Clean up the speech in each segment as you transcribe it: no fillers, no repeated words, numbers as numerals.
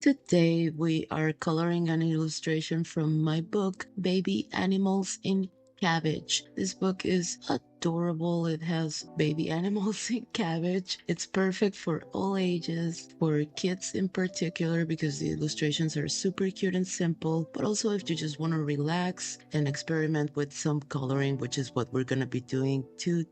Today we are coloring an illustration from my book, Baby Animals in Cabbage. This book is adorable. It has baby animals in cabbage. It's perfect for all ages, for kids in particular, because the illustrations are super cute and simple, but also if you just want to relax and experiment with some coloring, which is what we're going to be doing today.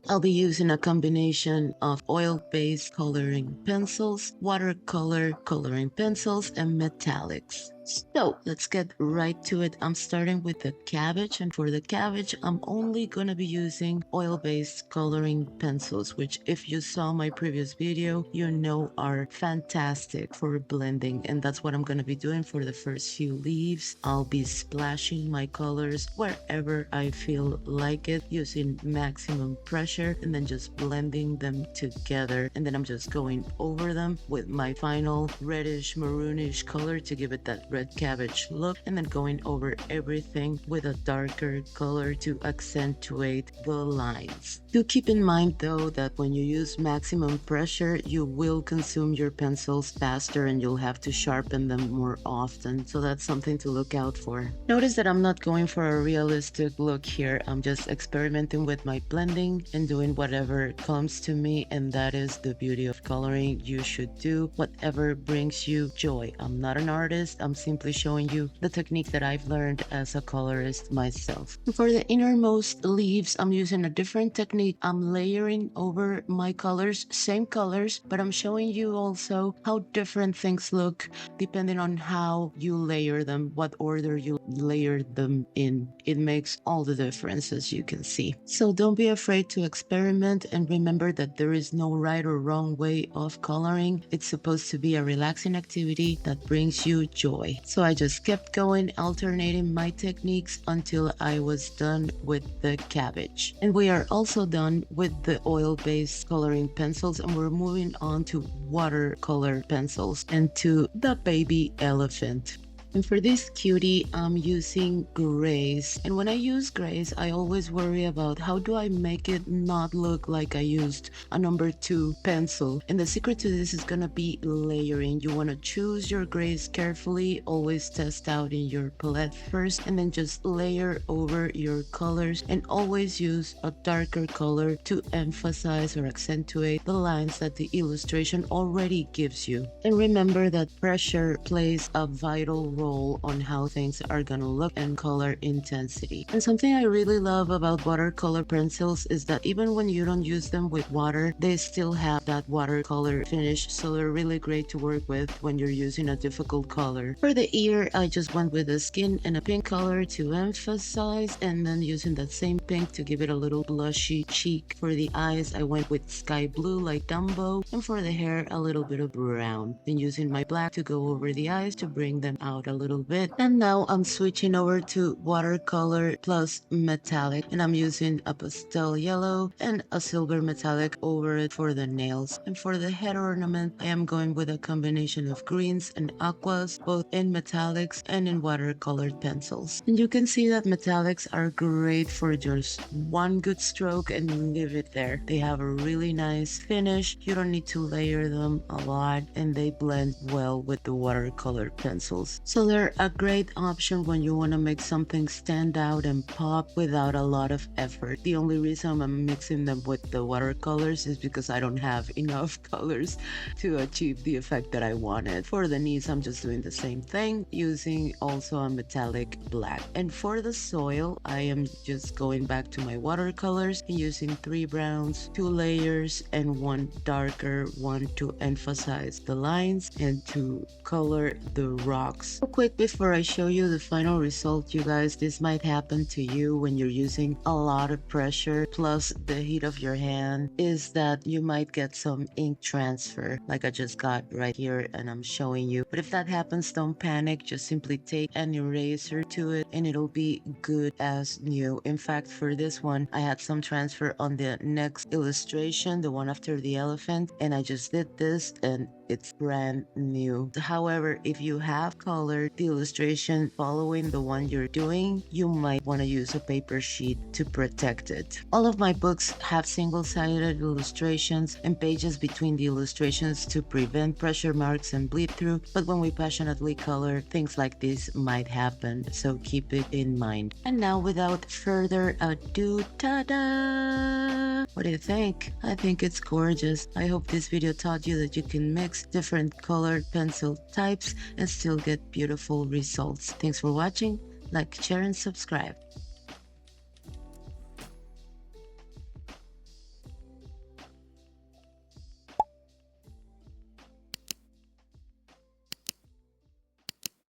I'll be using a combination of oil-based coloring pencils, watercolor coloring pencils, and metallics. So let's get right to it. I'm starting with the cabbage, and for the cabbage, I'm only going to be using oil-based coloring pencils, which if you saw my previous video, you know are fantastic for blending, and that's what I'm going to be doing for the first few leaves. I'll be splashing my colors wherever I feel like it, using maximum pressure, and then just blending them together, and then I'm just going over them with my final reddish maroonish color to give it that red cabbage look, and then going over everything with a darker color to accentuate the lines. Do keep in mind though that when you use maximum pressure, you will consume your pencils faster and you'll have to sharpen them more often, so that's something to look out for. Notice that I'm not going for a realistic look here. I'm just experimenting with my blending and doing whatever comes to me, and that is the beauty of coloring. You should do whatever brings you joy. I'm not an artist. I'm simply showing you the technique that I've learned as a colorist myself. For the innermost leaves, I'm using a different technique. I'm layering over my colors, same colors, but I'm showing you also how different things look depending on how you layer them, what order you layer them in. It makes all the difference, as you can see. So don't be afraid to experiment, and remember that there is no right or wrong way of coloring. It's supposed to be a relaxing activity that brings you joy. So I just kept going, alternating my techniques until I was done with the cabbage. And we are also done with the oil-based coloring pencils, and we're moving on to watercolor pencils and to the baby elephant. And for this cutie, I'm using grays. And when I use grays, I always worry about how do I make it not look like I used a number 2 pencil. And the secret to this is gonna be layering. You wanna choose your grays carefully, always test out in your palette first, and then just layer over your colors, and always use a darker color to emphasize or accentuate the lines that the illustration already gives you. And remember that pressure plays a vital role on how things are gonna look and color intensity. And something I really love about watercolor pencils is that even when you don't use them with water, they still have that watercolor finish, so they're really great to work with when you're using a difficult color. For the ear, I just went with a skin and a pink color to emphasize, and then using that same pink to give it a little blushy cheek. For the eyes, I went with sky blue like Dumbo, and for the hair, a little bit of brown. Then using my black to go over the eyes to bring them out a little bit. And now I'm switching over to watercolor plus metallic, and I'm using a pastel yellow and a silver metallic over it for the nails. And for the head ornament, I am going with a combination of greens and aquas, both in metallics and in watercolored pencils. And you can see that metallics are great for just one good stroke and leave it there. They have a really nice finish. You don't need to layer them a lot, and they blend well with the watercolor pencils. So they're a great option when you want to make something stand out and pop without a lot of effort. The only reason I'm mixing them with the watercolors is because I don't have enough colors to achieve the effect that I wanted. For the knees, I'm just doing the same thing, using also a metallic black. And for the soil, I am just going back to my watercolors and using 3 browns, 2 layers, and 1 darker one to emphasize the lines and to color the rocks. Real quick before I show you the final result, you guys, this might happen to you when you're using a lot of pressure plus the heat of your hand, is that you might get some ink transfer like I just got right here and I'm showing you. But if that happens, don't panic, just simply take an eraser to it and it'll be good as new. In fact, for this one, I had some transfer on the next illustration, the one after the elephant, and I just did this and it's brand new. However, if you have color start the illustration following the one you're doing, you might want to use a paper sheet to protect it. All of my books have single-sided illustrations and pages between the illustrations to prevent pressure marks and bleed through, but when we passionately color, things like this might happen, so keep it in mind. And now, without further ado, ta-da! What do you think? I think it's gorgeous. I hope this video taught you that you can mix different colored pencil types and still get beautiful results. Thanks for watching. Like, share, and subscribe.